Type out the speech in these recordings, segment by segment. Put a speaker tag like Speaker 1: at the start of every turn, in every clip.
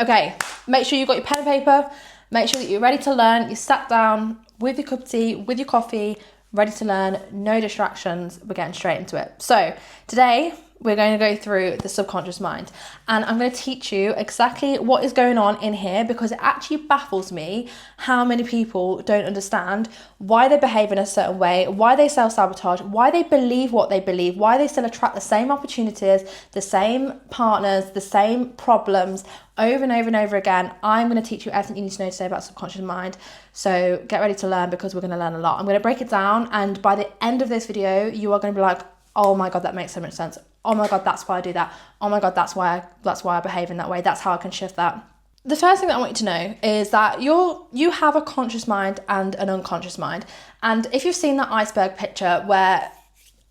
Speaker 1: Okay, make sure you've got your pen and paper. Make sure that you're ready to learn. You sat down with your cup of tea, with your coffee, ready to learn, no distractions. We're getting straight into it. So today we're going to go through the subconscious mind, and I'm going to teach you exactly what is going on in here, because it actually baffles me how many people don't understand why they behave in a certain way, why they self-sabotage, why they believe what they believe, why they still attract the same opportunities, the same partners, the same problems over and over and over again. I'm going to teach you everything you need to know today about subconscious mind. So get ready to learn, because we're going to learn a lot. I'm going to break it down, and by the end of this video, you are going to be like, oh my God, that makes so much sense. Oh my God, that's why I do that. Oh my God, that's why I behave in that way. That's how I can shift that. The first thing that I want you to know is that you have a conscious mind and an unconscious mind. And if you've seen that iceberg picture where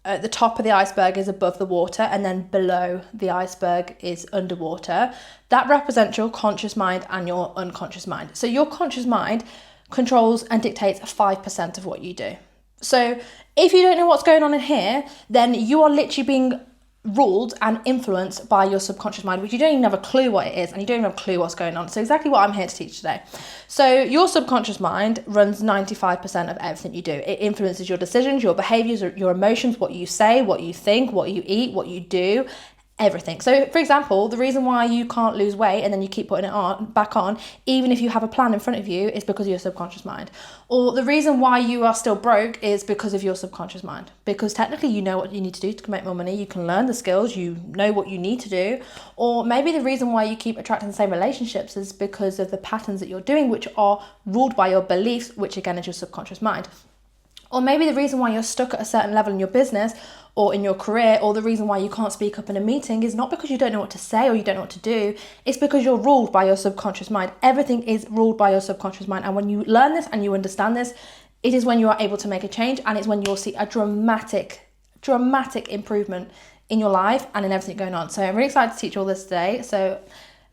Speaker 1: at the top of the iceberg is above the water and then below the iceberg is underwater, that represents your conscious mind and your unconscious mind. So your conscious mind controls and dictates 5% of what you do. So if you don't know what's going on in here, then you are literally being ruled and influenced by your subconscious mind, which you don't even have a clue what it is, and you don't even have a clue what's going on. So exactly what I'm here to teach today. So your subconscious mind runs 95% of everything you do. It influences your decisions, your behaviours, your emotions, what you say, what you think, what you eat, what you do, everything. So for example, the reason why you can't lose weight and then you keep putting it back on, even if you have a plan in front of you, is because of your subconscious mind. Or the reason why you are still broke is because of your subconscious mind. Because technically you know what you need to do to make more money, you can learn the skills, you know what you need to do. Or maybe the reason why you keep attracting the same relationships is because of the patterns that you're doing, which are ruled by your beliefs, which again is your subconscious mind. Or maybe the reason why you're stuck at a certain level in your business or in your career, or the reason why you can't speak up in a meeting is not because you don't know what to say or you don't know what to do. It's because you're ruled by your subconscious mind. Everything is ruled by your subconscious mind. And when you learn this and you understand this, it is when you are able to make a change, and it's when you'll see a dramatic improvement in your life and in everything going on. So I'm really excited to teach all this today. So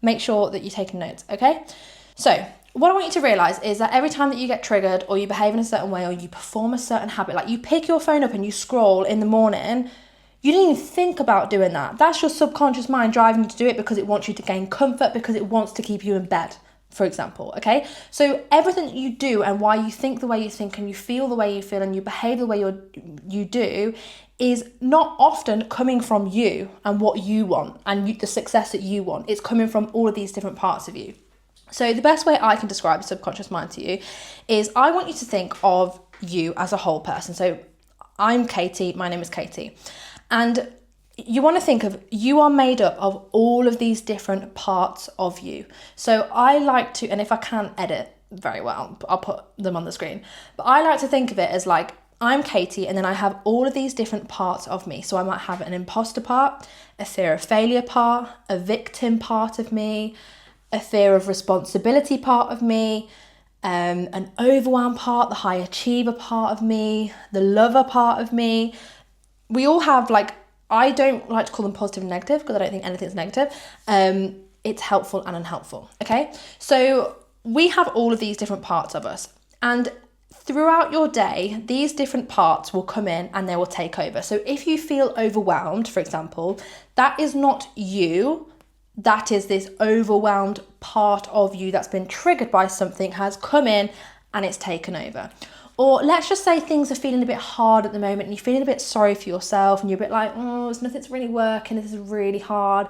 Speaker 1: make sure that you're taking notes, okay? So what I want you to realise is that every time that you get triggered or you behave in a certain way or you perform a certain habit, like you pick your phone up and you scroll in the morning, you didn't even think about doing that. That's your subconscious mind driving you to do it because it wants you to gain comfort, because it wants to keep you in bed, for example, okay? So everything that you do and why you think the way you think and you feel the way you feel and you behave the way you do is not often coming from you and what you want and the success that you want. It's coming from all of these different parts of you. So the best way I can describe the subconscious mind to you is I want you to think of you as a whole person. So I'm Katie, my name is Katie. And you want to think of you are made up of all of these different parts of you. So I like to, and if I can edit very well, I'll put them on the screen. But I like to think of it as like, I'm Katie, and then I have all of these different parts of me. So I might have an imposter part, a fear of failure part, a victim part of me, a fear of responsibility part of me, an overwhelm part, the high achiever part of me, the lover part of me. We all have, like, I don't like to call them positive and negative because I don't think anything's negative. It's helpful and unhelpful, okay? So we have all of these different parts of us, and throughout your day, these different parts will come in and they will take over. So if you feel overwhelmed, for example, that is not you. That is this overwhelmed part of you that's been triggered by something, has come in and it's taken over. Or let's just say things are feeling a bit hard at the moment and you're feeling a bit sorry for yourself and you're a bit like, oh, nothing's really working, this is really hard.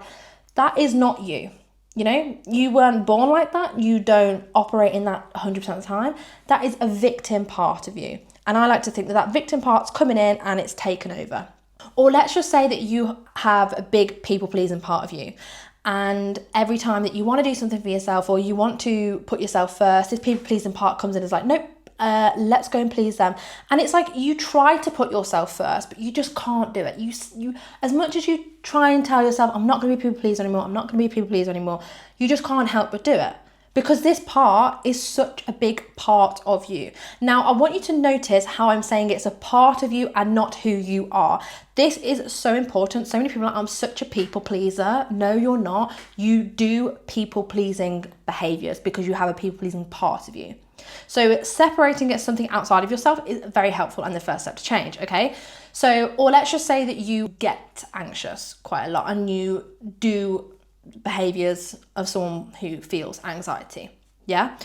Speaker 1: That is not you. You know, you weren't born like that. You don't operate in that 100% of the time. That is a victim part of you. And I like to think that that victim part's coming in and it's taken over. Or let's just say that you have a big people-pleasing part of you. And every time that you want to do something for yourself or you want to put yourself first, this people-pleasing part comes in and is like, nope, let's go and please them. And it's like you try to put yourself first, but you just can't do it. You as much as you try and tell yourself, I'm not going to be people-pleaser anymore, I'm not going to be a people-pleaser anymore, you just can't help but do it. Because this part is such a big part of you. Now, I want you to notice how I'm saying it's a part of you and not who you are. This is so important. So many people are like, I'm such a people pleaser. No, you're not. You do people pleasing behaviors because you have a people pleasing part of you. So separating it as something outside of yourself is very helpful and the first step to change, okay? So, or let's just say that you get anxious quite a lot and you do behaviours of someone who feels anxiety. Yeah?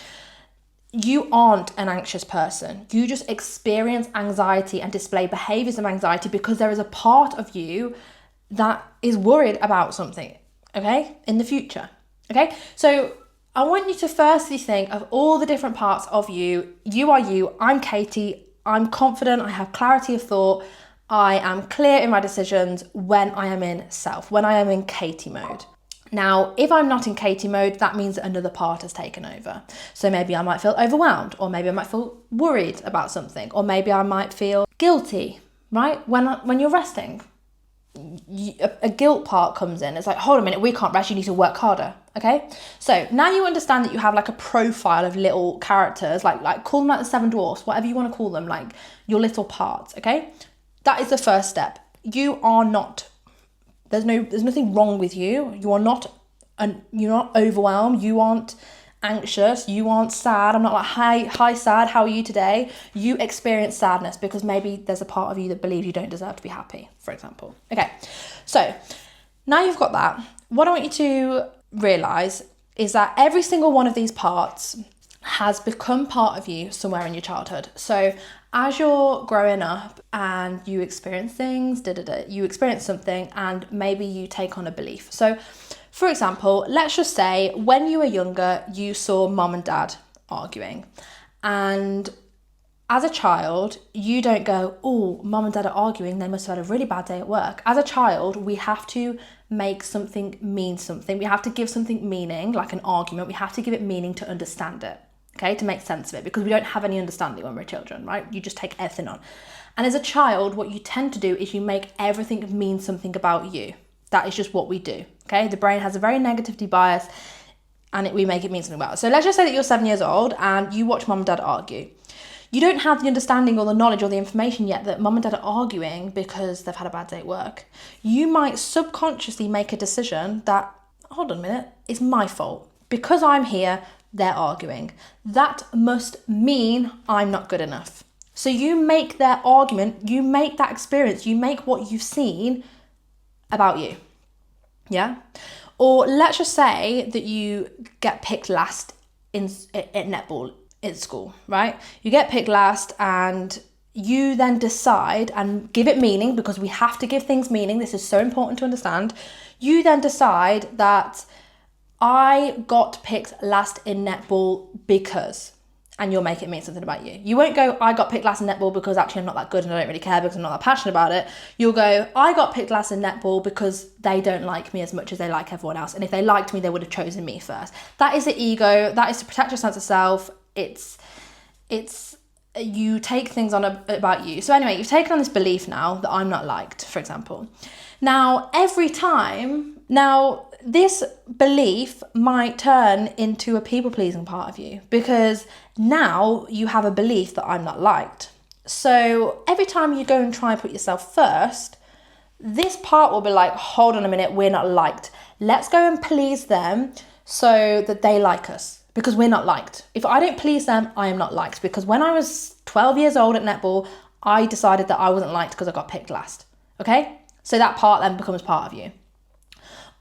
Speaker 1: You aren't an anxious person. You just experience anxiety and display behaviours of anxiety because there is a part of you that is worried about something, okay, in the future. Okay, so I want you to firstly think of all the different parts of you. You are you. I'm Katie. I'm confident. I have clarity of thought. I am clear in my decisions when I am in self, when I am in Katie mode. Now, if I'm not in Katie mode, that means that another part has taken over. So maybe I might feel overwhelmed, or maybe I might feel worried about something, or maybe I might feel guilty, right? When you're resting, a guilt part comes in. It's like, hold a minute, we can't rest, you need to work harder. Okay, so now you understand that you have like a profile of little characters, like call them like the 7 dwarfs, whatever you want to call them, like your little parts. Okay, that is the first step. You are not, there's nothing wrong with you. You're not overwhelmed. You aren't anxious. You aren't sad. I'm not like, hi sad, how are you today? You experience sadness because maybe there's a part of you that believes you don't deserve to be happy, for example. Okay, so now you've got that. What I want you to realize is that every single one of these parts has become part of you somewhere in your childhood. So as you're growing up and you experience things, you experience something and maybe you take on a belief. So for example, let's just say when you were younger, you saw mom and dad arguing, and as a child, you don't go, oh, mom and dad are arguing, they must have had a really bad day at work. As a child, we have to make something mean something. We have to give something meaning, like an argument. We have to give it meaning to understand it, okay, to make sense of it, because we don't have any understanding when we're children, right? You just take everything on. And as a child, what you tend to do is you make everything mean something about you. That is just what we do, okay? The brain has a very negativity bias and we make it mean something about it. So let's just say that you're 7 years old and you watch mom and dad argue. You don't have the understanding or the knowledge or the information yet that mum and dad are arguing because they've had a bad day at work. You might subconsciously make a decision that, hold on a minute, it's my fault. Because I'm here, they're arguing. That must mean I'm not good enough. So you make their argument, you make that experience, you make what you've seen about you. Yeah? Or let's just say that you get picked last at netball in school, right? You get picked last and you then decide and give it meaning, because we have to give things meaning. This is so important to understand. You then decide that I got picked last in netball because, and you'll make it mean something about you. You won't go, I got picked last in netball because actually I'm not that good and I don't really care because I'm not that passionate about it. You'll go, I got picked last in netball because they don't like me as much as they like everyone else. And if they liked me, they would have chosen me first. That is the ego. That is to protect your sense of self. It's you take things on about you. So anyway, you've taken on this belief now that I'm not liked, for example. Now, this belief might turn into a people-pleasing part of you, because now you have a belief that I'm not liked. So every time you go and try and put yourself first, this part will be like, hold on a minute, we're not liked. Let's go and please them so that they like us. Because we're not liked. If I don't please them, I am not liked. Because when I was 12 years old at netball, I decided that I wasn't liked because I got picked last. Okay? So that part then becomes part of you.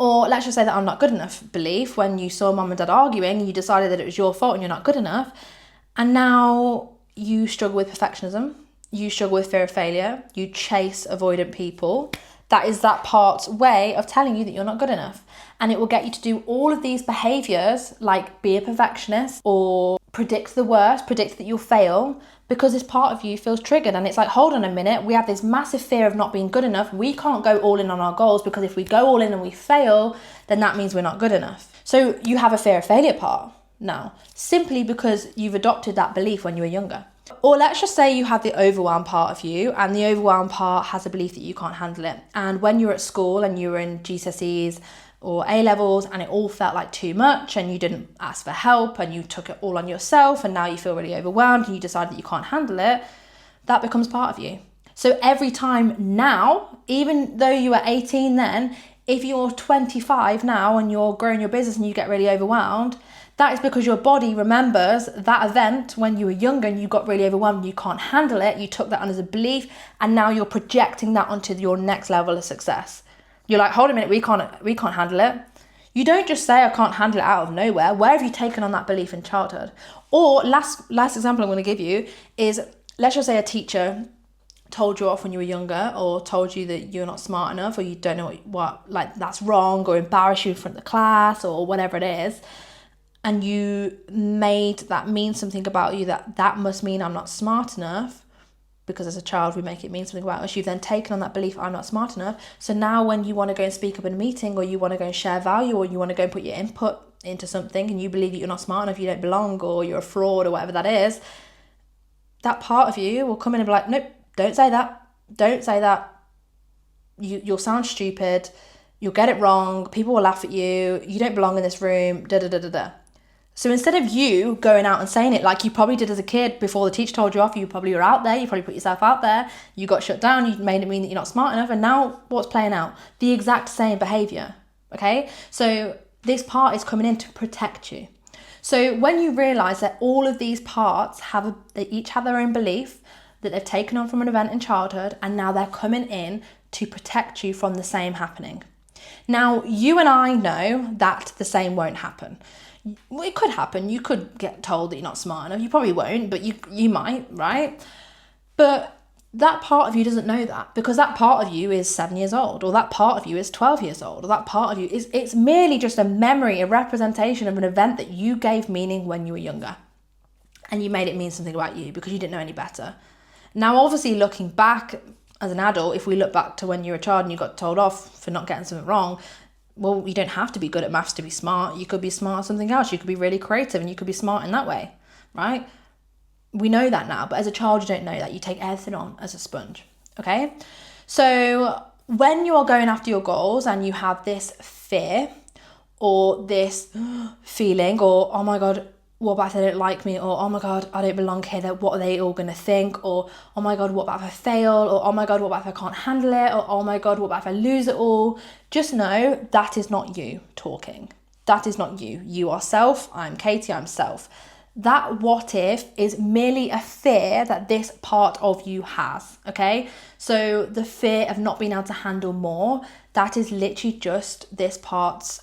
Speaker 1: Or let's just say that I'm not good enough belief. When you saw mum and dad arguing, you decided that it was your fault and you're not good enough. And now you struggle with perfectionism. You struggle with fear of failure. You chase avoidant people. That is that part's way of telling you that you're not good enough. And it will get you to do all of these behaviours, like be a perfectionist or predict the worst, predict that you'll fail, because this part of you feels triggered. And it's like, hold on a minute, we have this massive fear of not being good enough. We can't go all in on our goals, because if we go all in and we fail, then that means we're not good enough. So you have a fear of failure part now, simply because you've adopted that belief when you were younger. Or let's just say you have the overwhelm part of you, and the overwhelm part has a belief that you can't handle it. And when you were at school and you were in GCSEs or A-levels and it all felt like too much and you didn't ask for help and you took it all on yourself and now you feel really overwhelmed and you decide that you can't handle it, that becomes part of you. So every time now, even though you were 18 then, if you're 25 now and you're growing your business and you get really overwhelmed, that is because your body remembers that event when you were younger and you got really overwhelmed and you can't handle it. You took that on as a belief and now you're projecting that onto your next level of success. You're like, hold a minute, we can't handle it. You don't just say, I can't handle it out of nowhere. Where have you taken on that belief in childhood? Or last example I'm going to give you is, let's just say a teacher told you off when you were younger, or told you that you're not smart enough, or you don't know what like that's wrong, or embarrass you in front of the class, or whatever it is, and you made that mean something about you, that must mean I'm not smart enough, because as a child we make it mean something about us. You've then taken on that belief, I'm not smart enough. So now when you want to go and speak up in a meeting, or you want to go and share value, or you want to go and put your input into something, and you believe that you're not smart enough, you don't belong, or you're a fraud, or whatever that is, that part of you will come in and be like, nope, don't say that. Don't say that. You'll sound stupid. You'll get it wrong. People will laugh at you. You don't belong in this room. Da da da da da. So instead of you going out and saying it like you probably did as a kid before the teacher told you off, you probably were out there. You probably put yourself out there. You got shut down. You made it mean that you're not smart enough. And now what's playing out? The exact same behaviour. Okay? So this part is coming in to protect you. So when you realise that all of these parts they each have their own belief that they've taken on from an event in childhood, and now they're coming in to protect you from the same happening. Now, you and I know that the same won't happen. Well, it could happen. You could get told that you're not smart enough. You probably won't, but you might, right? But that part of you doesn't know that, because that part of you is 7 years old, or that part of you is 12 years old, or that part of you it's merely just a memory, a representation of an event that you gave meaning when you were younger. And you made it mean something about you because you didn't know any better. Now, obviously, looking back as an adult, if we look back to when you were a child and you got told off for not getting something wrong, well, you don't have to be good at maths to be smart. You could be smart at something else. You could be really creative and you could be smart in that way, right? We know that now, but as a child, you don't know that. You take everything on as a sponge, okay? So when you are going after your goals and you have this fear or this feeling, or, oh my God, what about if they don't like me? Or, oh my God, I don't belong here. What are they all going to think? Or, oh my God, what about if I fail? Or, oh my God, what about if I can't handle it? Or, oh my God, what about if I lose it all? Just know that is not you talking. That is not you. You are self. I'm Katie. I'm self. That what if is merely a fear that this part of you has, okay? So the fear of not being able to handle more, that is literally just this part's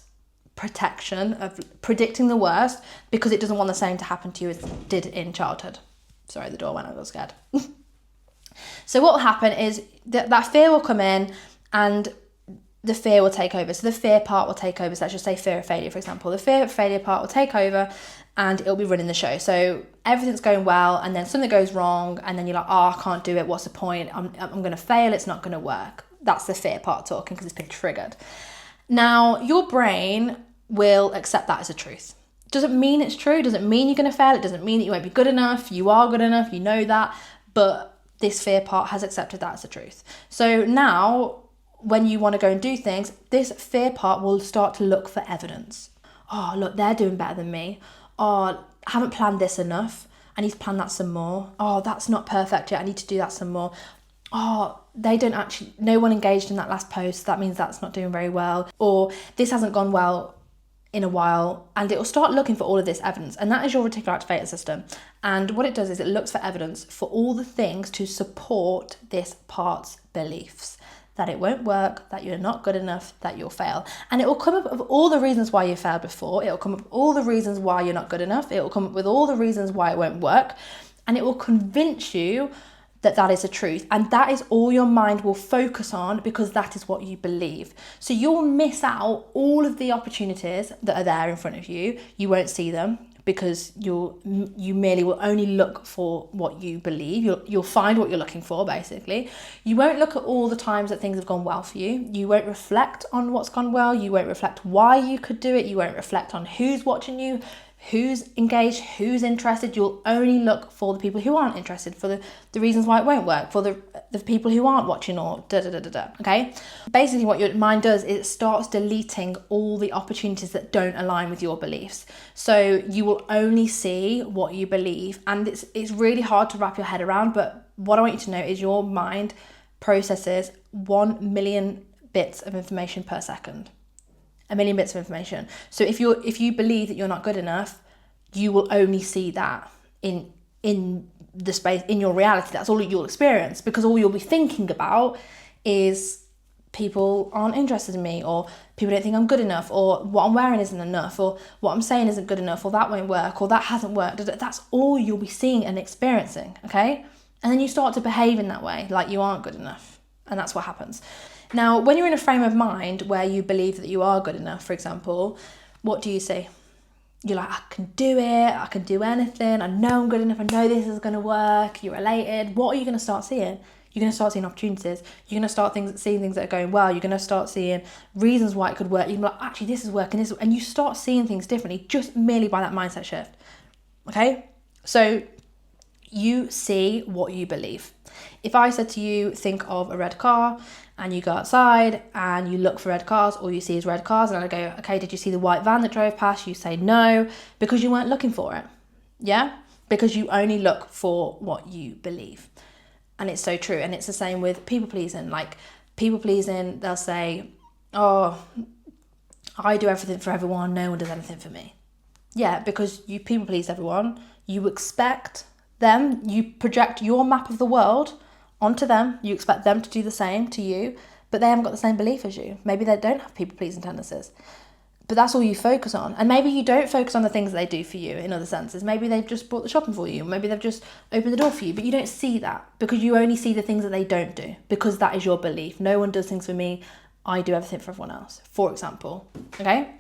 Speaker 1: protection of predicting the worst, because it doesn't want the same to happen to you as it did in childhood. Sorry, the door went, I got scared. So what will happen is that fear will come in and the fear will take over. So the fear part will take over. So let's just say fear of failure, for example. The fear of failure part will take over and it'll be running the show. So everything's going well and then something goes wrong and then you're like, oh, I can't do it. What's the point? I'm going to fail. It's not going to work. That's the fear part talking because it's been triggered. Now, your brain will accept that as a truth. Doesn't mean it's true. Doesn't mean you're going to fail. It doesn't mean that you won't be good enough. You are good enough. You know that. But this fear part has accepted that as a truth. So now, when you want to go and do things, this fear part will start to look for evidence. Oh, look, they're doing better than me. Oh, I haven't planned this enough. I need to plan that some more. Oh, that's not perfect yet. I need to do that some more. Oh, no one engaged in that last post. That means that's not doing very well. Or this hasn't gone well in a while, and it will start looking for all of this evidence, and that is your reticular activator system. And what it does is it looks for evidence for all the things to support this part's beliefs, that it won't work, that you're not good enough, that you'll fail. And it will come up with all the reasons why you failed before. It will come up with all the reasons why you're not good enough. It will come up with all the reasons why it won't work, and it will convince you that is a truth, and that is all your mind will focus on, because that is what you believe. So you'll miss out all of the opportunities that are there in front of you. You won't see them because you merely will only look for what you believe. You'll find what you're looking for, basically. You won't look at all the times that things have gone well for you. You won't reflect on what's gone well. You won't reflect why you could do it. You won't reflect on who's watching you, who's engaged, who's interested. You'll only look for the people who aren't interested, for the reasons why it won't work, for the people who aren't watching, or okay? Basically what your mind does is it starts deleting all the opportunities that don't align with your beliefs. So you will only see what you believe, and it's really hard to wrap your head around, but what I want you to know is your mind processes 1 million bits of information per second. 1 million bits of information. So if you believe that you're not good enough, you will only see that in the space, in your reality. That's all you'll experience, because all you'll be thinking about is people aren't interested in me, or people don't think I'm good enough, or what I'm wearing isn't enough, or what I'm saying isn't good enough, or that won't work, or that hasn't worked. That's all you'll be seeing and experiencing, okay? And then you start to behave in that way, like you aren't good enough. And that's what happens. Now, when you're in a frame of mind where you believe that you are good enough, for example, what do you see? You're like, I can do it, I can do anything, I know I'm good enough, I know this is going to work, you're elated. What are you going to start seeing? You're going to start seeing opportunities. You're going to start seeing things that are going well. You're going to start seeing reasons why it could work. You're like, actually, this is working, and you start seeing things differently just merely by that mindset shift, okay? So you see what you believe. If I said to you, think of a red car, and you go outside and you look for red cars, all you see is red cars, and I go, okay, did you see the white van that drove past? You say no, because you weren't looking for it. Yeah? Because you only look for what you believe. And it's so true. And it's the same with people pleasing. Like people pleasing, they'll say, oh, I do everything for everyone, no one does anything for me. Yeah, because you people please everyone, you expect them, you project your map of the world onto them, you expect them to do the same to you, but they haven't got the same belief as you. Maybe they don't have people pleasing tendencies, but that's all you focus on. And maybe you don't focus on the things that they do for you in other senses. Maybe they've just bought the shopping for you, maybe they've just opened the door for you, but you don't see that because you only see the things that they don't do, because that is your belief. No one does things for me, I do everything for everyone else, for example. Okay?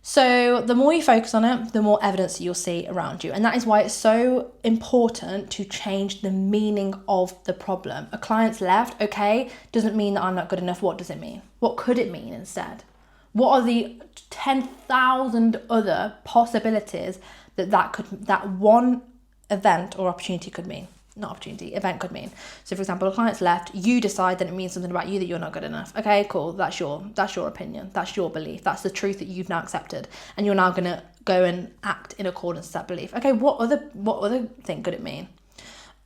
Speaker 1: So the more you focus on it, the more evidence you'll see around you. And that is why it's so important to change the meaning of the problem. A client's left, okay, doesn't mean that I'm not good enough. What does it mean? What could it mean instead? What are the 10,000 other possibilities that one event or opportunity could mean? Not opportunity, event could mean. So for example, a client's left, you decide that it means something about you that you're not good enough. Okay, cool, that's your opinion, that's your belief, that's the truth that you've now accepted, and you're now gonna go and act in accordance with that belief. Okay, what other thing could it mean?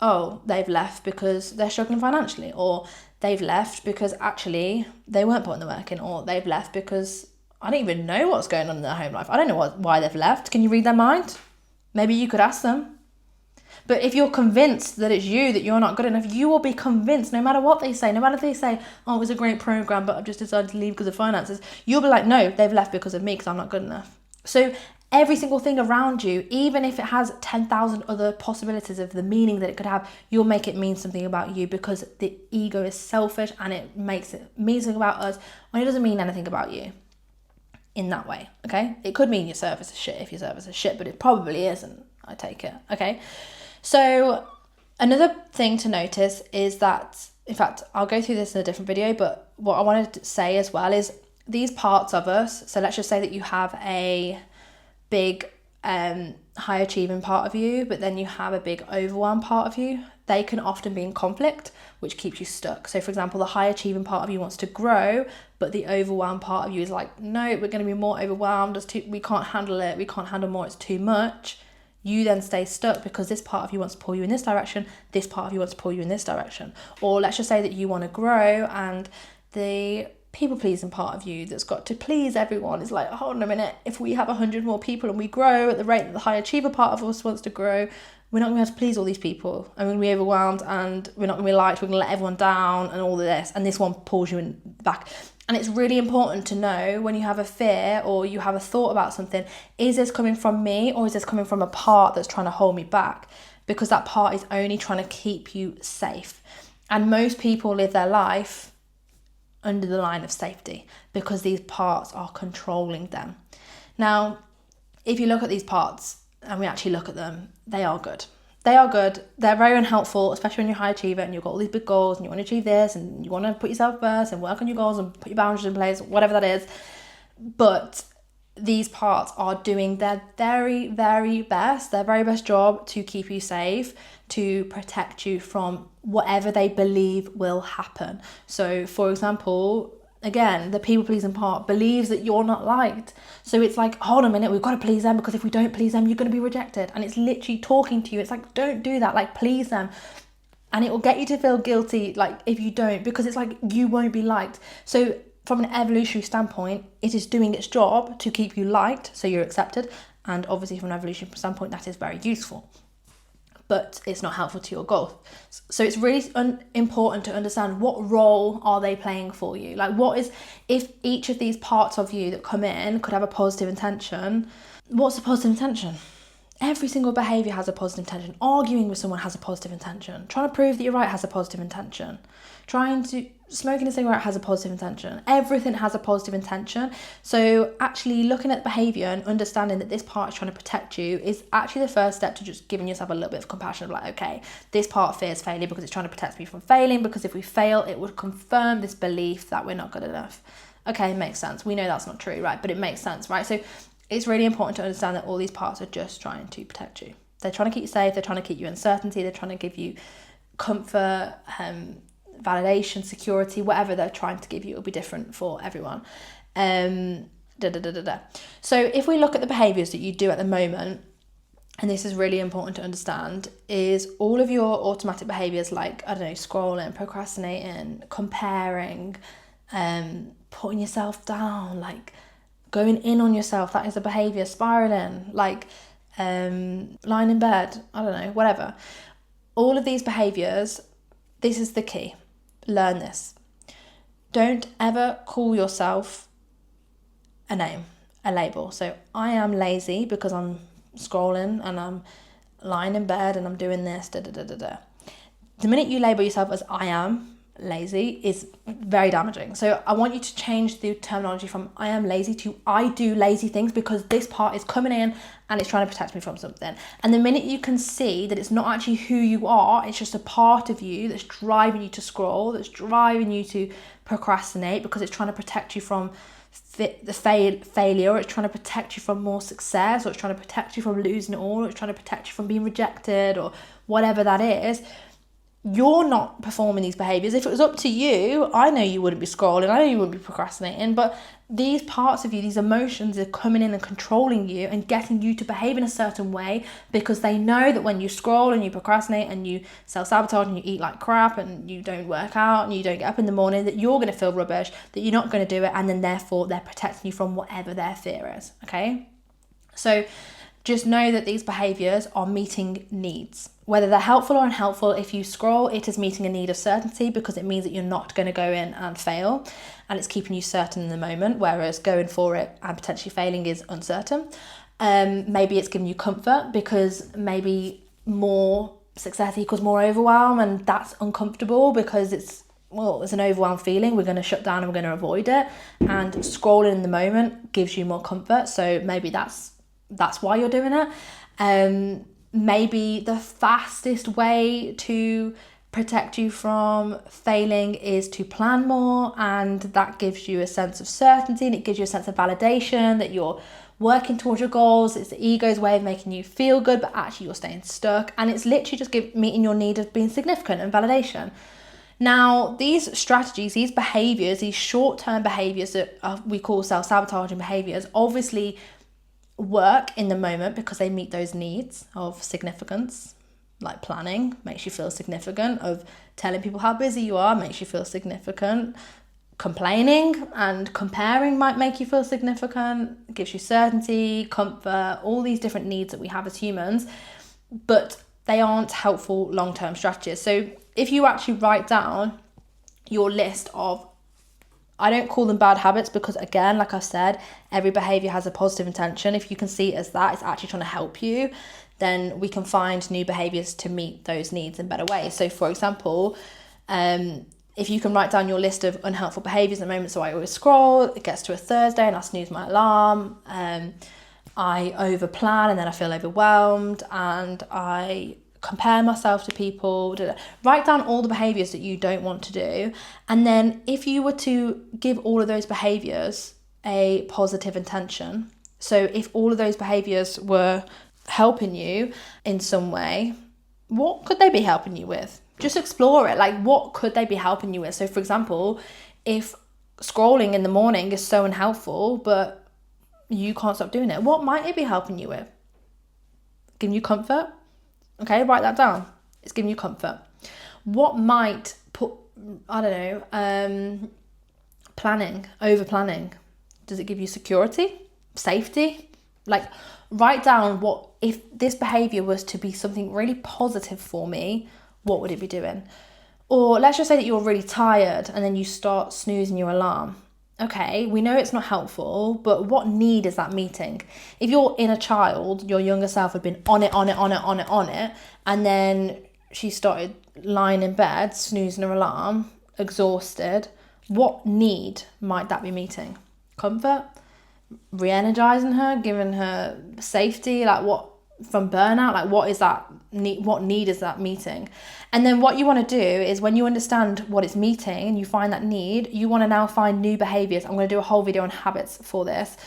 Speaker 1: Oh, they've left because they're struggling financially, or they've left because actually they weren't putting the work in, or they've left because I don't even know what's going on in their home life. I don't know why they've left. Can you read their mind? Maybe you could ask them. But if you're convinced that it's you, that you're not good enough, you will be convinced no matter what they say. No matter if they say, oh, it was a great program, but I've just decided to leave because of finances. You'll be like, no, they've left because of me, because I'm not good enough. So every single thing around you, even if it has 10,000 other possibilities of the meaning that it could have, you'll make it mean something about you, because the ego is selfish and it makes it mean something about us when it doesn't mean anything about you in that way, okay? It could mean your service is shit if your service is shit, but it probably isn't, I take it, okay? So another thing to notice is that, in fact, I'll go through this in a different video, but what I wanted to say as well is these parts of us, so let's just say that you have a big high achieving part of you, but then you have a big overwhelm part of you. They can often be in conflict, which keeps you stuck. So for example, the high achieving part of you wants to grow, but the overwhelmed part of you is like, no, we're going to be more overwhelmed, we can't handle it, we can't handle more, it's too much. You then stay stuck because this part of you wants to pull you in this direction, this part of you wants to pull you in this direction. Or let's just say that you want to grow and the people-pleasing part of you that's got to please everyone is like, hold on a minute, if we have 100 more people and we grow at the rate that the high achiever part of us wants to grow, we're not going to be able to please all these people, and we're going to be overwhelmed, and we're not going to be liked, we're going to let everyone down, and all of this, and this one pulls you in back. And it's really important to know when you have a fear or you have a thought about something, is this coming from me or is this coming from a part that's trying to hold me back? Because that part is only trying to keep you safe. And most people live their life under the line of safety because these parts are controlling them. Now, if you look at these parts and we actually look at them, they are good. They are good. They're very unhelpful, especially when you're a high achiever and you've got all these big goals and you want to achieve this and you want to put yourself first and work on your goals and put your boundaries in place, whatever that is. But these parts are doing their very, very best, their very best job to keep you safe, to protect you from whatever they believe will happen. So, for example, again, the people-pleasing part believes that you're not liked. So it's like, hold on a minute, we've got to please them because if we don't please them, you're going to be rejected. And it's literally talking to you. It's like, don't do that, like please them. And it will get you to feel guilty, like if you don't, because it's like you won't be liked. So from an evolutionary standpoint, it is doing its job to keep you liked, so you're accepted. And obviously from an evolutionary standpoint, that is very useful. but it's not helpful to your goal. So it's really important to understand what role are they playing for you. Like, what is, if each of these parts of you that come in could have a positive intention, what's the positive intention? Every single behaviour has a positive intention. Arguing with someone has a positive intention. Trying to prove that you're right has a positive intention. Smoking a cigarette has a positive intention. Everything has a positive intention. So actually looking at the behaviour and understanding that this part is trying to protect you is actually the first step to just giving yourself a little bit of compassion of like, okay, this part fears failure because it's trying to protect me from failing, because if we fail, it would confirm this belief that we're not good enough. Okay, makes sense. We know that's not true, right? But it makes sense, right? So it's really important to understand that all these parts are just trying to protect you. They're trying to keep you safe. They're trying to keep you in certainty. They're trying to give you comfort, validation, security, whatever they're trying to give you. It'll be different for everyone. So if we look at the behaviours that you do at the moment, and this is really important to understand, is all of your automatic behaviours like, I don't know, scrolling, procrastinating, comparing, putting yourself down, like going in on yourself, that is a behaviour, spiralling, like lying in bed, I don't know, whatever. All of these behaviours, this is the key. Learn this. Don't ever call yourself a name, a label. So I am lazy because I'm scrolling and I'm lying in bed and I'm doing this, The minute you label yourself as I am lazy is very damaging. So I want you to change the terminology from I am lazy to I do lazy things, because this part is coming in and it's trying to protect me from something. And the minute you can see that it's not actually who you are, it's just a part of you that's driving you to scroll, that's driving you to procrastinate because it's trying to protect you from failure, or it's trying to protect you from more success, or it's trying to protect you from losing it all, or it's trying to protect you from being rejected, or whatever that is. You're not performing these behaviours. If it was up to you, I know you wouldn't be scrolling, I know you wouldn't be procrastinating, but these parts of you, these emotions are coming in and controlling you and getting you to behave in a certain way, because they know that when you scroll and you procrastinate and you self-sabotage and you eat like crap and you don't work out and you don't get up in the morning, that you're going to feel rubbish, that you're not going to do it, and then therefore they're protecting you from whatever their fear is, okay? So just know that these behaviours are meeting needs. Whether they're helpful or unhelpful, if you scroll, it is meeting a need of certainty, because it means that you're not going to go in and fail, and it's keeping you certain in the moment, whereas going for it and potentially failing is uncertain. Maybe it's giving you comfort, because maybe more success equals more overwhelm, and that's uncomfortable because it's an overwhelmed feeling. We're going to shut down and we're going to avoid it, and scrolling in the moment gives you more comfort. So maybe that's why you're doing it. Maybe the fastest way to protect you from failing is to plan more, and that gives you a sense of certainty and it gives you a sense of validation that you're working towards your goals. It's the ego's way of making you feel good, but actually you're staying stuck, and it's literally just meeting your need of being significant and validation. Now, these strategies, these behaviours, these short-term behaviours that we call self-sabotaging behaviours, obviously work in the moment because they meet those needs of significance. Like planning makes you feel significant, of telling people how busy you are makes you feel significant, complaining and comparing might make you feel significant, it gives you certainty, comfort, all these different needs that we have as humans, but they aren't helpful long-term strategies. So if you actually write down your list of, I don't call them bad habits, because again, like I said, every behaviour has a positive intention. If you can see it as that, it's actually trying to help you, then we can find new behaviours to meet those needs in better ways. So for example, if you can write down your list of unhelpful behaviours at the moment, so I always scroll, it gets to a Thursday and I snooze my alarm, I over plan and then I feel overwhelmed, and I compare myself to people. Write down all the behaviours that you don't want to do, and then if you were to give all of those behaviours a positive intention, so if all of those behaviours were helping you in some way, what could they be helping you with? Just explore it. Like, what could they be helping you with? So for example, if scrolling in the morning is so unhelpful but you can't stop doing it, what might it be helping you with? Giving you comfort? Okay, write that down. It's giving you comfort. What might planning, over planning, does it give you security, safety, Like, write down what, if this behavior was to be something really positive for me, what would it be doing? Or let's just say that you're really tired and then you start snoozing your alarm. Okay, we know it's not helpful, but what need is that meeting? If your inner child, your younger self, had been on it, and then she started lying in bed, snoozing her alarm, exhausted, what need might that be meeting? Comfort? Re-energizing her, giving her safety? Like, what, from burnout? Like, what is that need? What need is that meeting? And then what you want to do is, when you understand what it's meeting and you find that need, you want to now find new behaviors. I'm going to do a whole video on habits for this.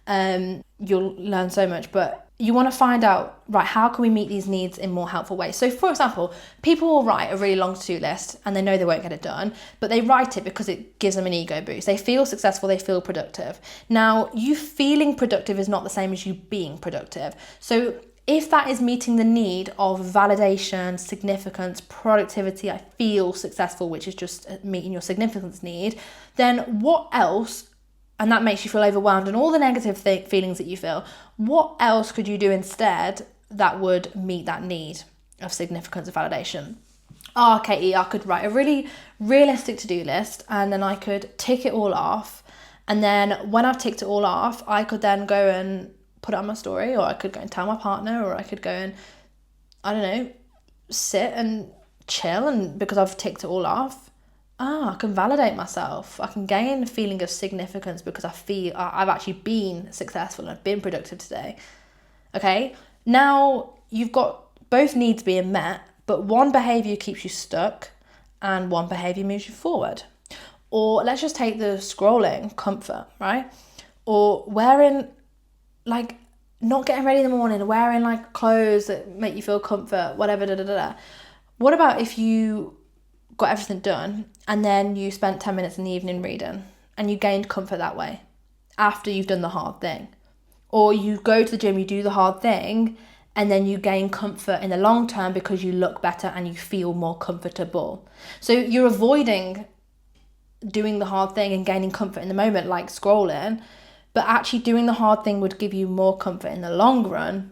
Speaker 1: You'll learn so much, but you want to find out, right, how can we meet these needs in more helpful ways? So for example, people will write a really long to-do list and they know they won't get it done, but they write it because it gives them an ego boost. They feel successful, they feel productive. Now, you feeling productive is not the same as you being productive. So if that is meeting the need of validation, significance, productivity, I feel successful, which is just meeting your significance need, then what else, and that makes you feel overwhelmed and all the negative feelings that you feel, what else could you do instead that would meet that need of significance and validation? Oh, Katie, I could write a really realistic to-do list and then I could tick it all off. And then when I've ticked it all off, I could then go and put it on my story, or I could go and tell my partner, or I could go and, I don't know, sit and chill, and because I've ticked it all off, I can validate myself. I can gain a feeling of significance because I feel I've actually been successful and I've been productive today. Okay, now you've got both needs being met, but one behavior keeps you stuck and one behavior moves you forward. Or let's just take the scrolling, comfort, right? Or wearing, like, not getting ready in the morning, wearing like clothes that make you feel comfort, whatever, What about if you got everything done and then you spent 10 minutes in the evening reading and you gained comfort that way after you've done the hard thing? Or you go to the gym, you do the hard thing, and then you gain comfort in the long term because you look better and you feel more comfortable. So you're avoiding doing the hard thing and gaining comfort in the moment, like scrolling, but actually doing the hard thing would give you more comfort in the long run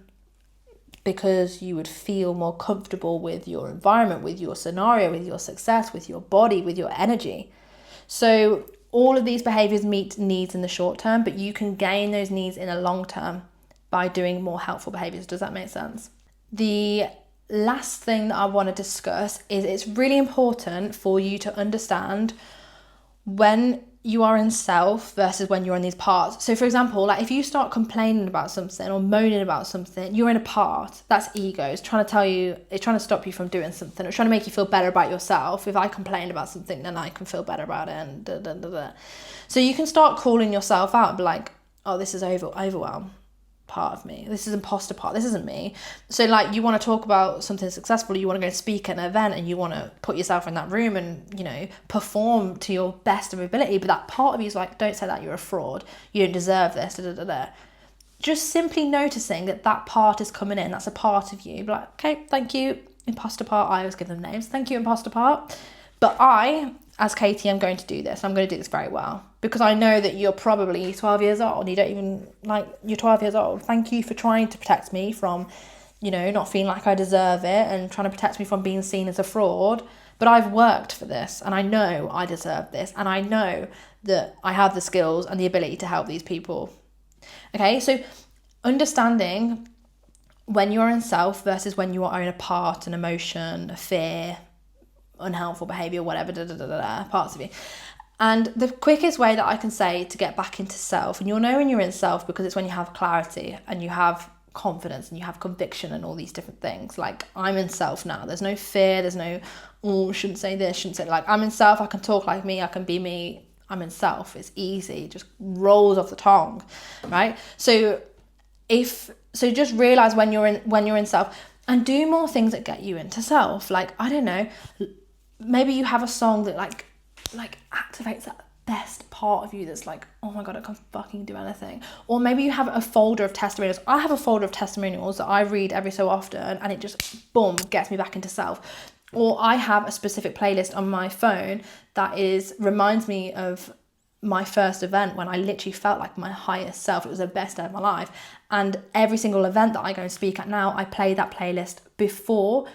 Speaker 1: because you would feel more comfortable with your environment, with your scenario, with your success, with your body, with your energy. So all of these behaviors meet needs in the short term, but you can gain those needs in the long term by doing more helpful behaviors. Does that make sense? The last thing that I want to discuss is it's really important for you to understand when you are in self versus when you're in these parts. So for example, like if you start complaining about something or moaning about something, you're in a part. That's ego. It's trying to tell you, it's trying to stop you from doing something. It's trying to make you feel better about yourself. If I complain about something, then I can feel better about it, and da, da, da, da. So you can start calling yourself out and be like, oh, this is overwhelm part of me. This is imposter part. This isn't me. So like you want to talk about something successful, you want to go and speak at an event and you want to put yourself in that room and, you know, perform to your best of ability. But that part of you is like, don't say that, you're a fraud. You don't deserve this. Da, da, da, da. Just simply noticing that that part is coming in. That's a part of you. Be like, okay, thank you, imposter part. I always give them names. Thank you, imposter part. But I, as Katie, I'm going to do this. I'm going to do this very well. Because I know that you're probably 12 years old. You don't even, like, you're 12 years old. Thank you for trying to protect me from, you know, not feeling like I deserve it and trying to protect me from being seen as a fraud. But I've worked for this and I know I deserve this. And I know that I have the skills and the ability to help these people. Okay, so understanding when you're in self versus when you are in a part, an emotion, a fear, unhelpful behaviour, whatever, parts of you. And the quickest way that I can say to get back into self, and you'll know when you're in self because it's when you have clarity and you have confidence and you have conviction and all these different things. Like, I'm in self now. There's no fear. There's no, oh, shouldn't say this, shouldn't say, like, I'm in self. I can talk like me. I can be me. I'm in self. It's easy. It just rolls off the tongue, right? So just realize when you're in self and do more things that get you into self. Like, I don't know, maybe you have a song that like activates that best part of you that's like, oh my God, I can't fucking do anything. Or maybe you have a folder of testimonials. I have a folder of testimonials that I read every so often and it just, boom, gets me back into self. Or I have a specific playlist on my phone that reminds me of my first event when I literally felt like my highest self. It was the best day of my life. And every single event that I go and speak at now, I play that playlist before,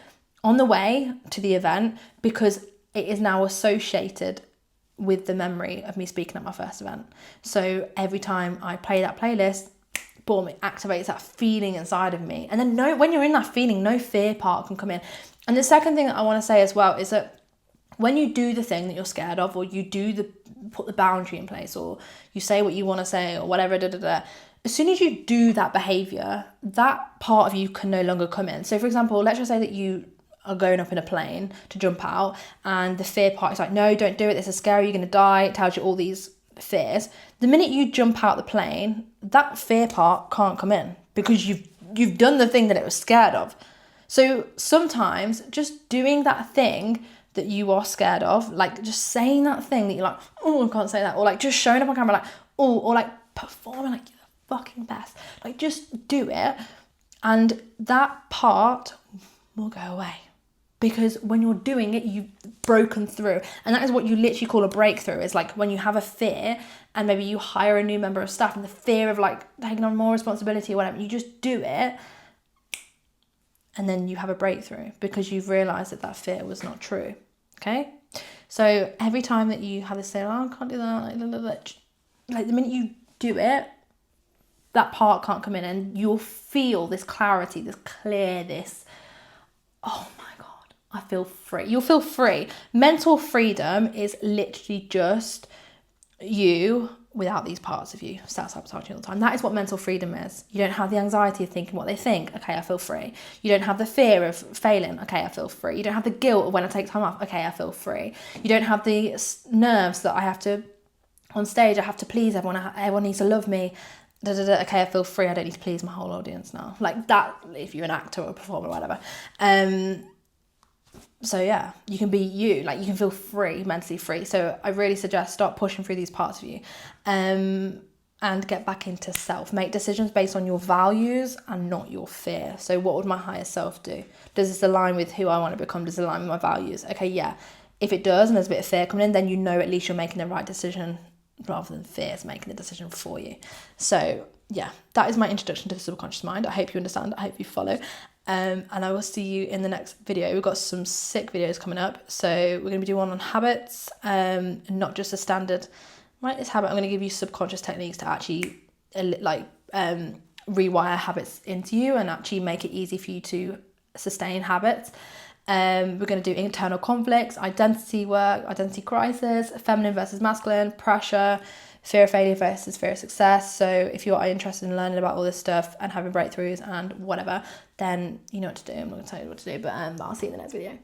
Speaker 1: on the way to the event, because it is now associated with the memory of me speaking at my first event. So every time I play that playlist, boom, it activates that feeling inside of me. And then when you're in that feeling, no fear part can come in. And the second thing that I want to say as well is that when you do the thing that you're scared of, or you put the boundary in place, or you say what you want to say, or whatever, as soon as you do that behavior, that part of you can no longer come in. So for example, let's just say that you are going up in a plane to jump out, and the fear part is like, no, don't do it, this is scary, you're going to die. It tells you all these fears. The minute you jump out the plane, that fear part can't come in, because you've done the thing that it was scared of. So sometimes just doing that thing that you are scared of, like just saying that thing that you're like, oh, I can't say that, or like just showing up on camera like, oh, or like performing like you're the fucking best, like just do it, and that part will go away. Because when you're doing it, you've broken through. And that is what you literally call a breakthrough. It's like when you have a fear, and maybe you hire a new member of staff, and the fear of like taking on more responsibility or whatever, you just do it, and then you have a breakthrough because you've realised that fear was not true. Okay? So every time that you have this say, oh, I can't do that, like the minute you do it, that part can't come in, and you'll feel this clarity, this clear, this, oh my God, I feel free. You'll feel free. Mental freedom is literally just you without these parts of you self-sabotaging all the time. That is what mental freedom is. You don't have the anxiety of thinking what they think. Okay, I feel free. You don't have the fear of failing. Okay, I feel free. You don't have the guilt of when I take time off. Okay, I feel free. You don't have the nerves that I have to, on stage, I have to please everyone. Everyone needs to love me. Okay, I feel free. I don't need to please my whole audience now. Like that, if you're an actor or a performer or whatever. So yeah, you can be you, like you can feel free, mentally free. So I really suggest start pushing through these parts of you, and get back into self. Make decisions based on your values and not your fear. So what would my higher self do? Does this align with who I want to become? Does it align with my values? Okay, yeah. If it does, and there's a bit of fear coming in, then you know at least you're making the right decision rather than fear is making the decision for you. So yeah, that is my introduction to the subconscious mind. I hope you understand. I hope you follow. And I will see you in the next video. We've got some sick videos coming up. So we're going to be doing one on habits, not just a standard, right, this habit. I'm going to give you subconscious techniques to actually rewire habits into you and actually make it easy for you to sustain habits. We're going to do internal conflicts, identity work, identity crisis, feminine versus masculine, pressure, fear of failure versus fear of success. So if you are interested in learning about all this stuff and having breakthroughs and whatever, then you know what to do. I'm not going to tell you what to do, but I'll see you in the next video.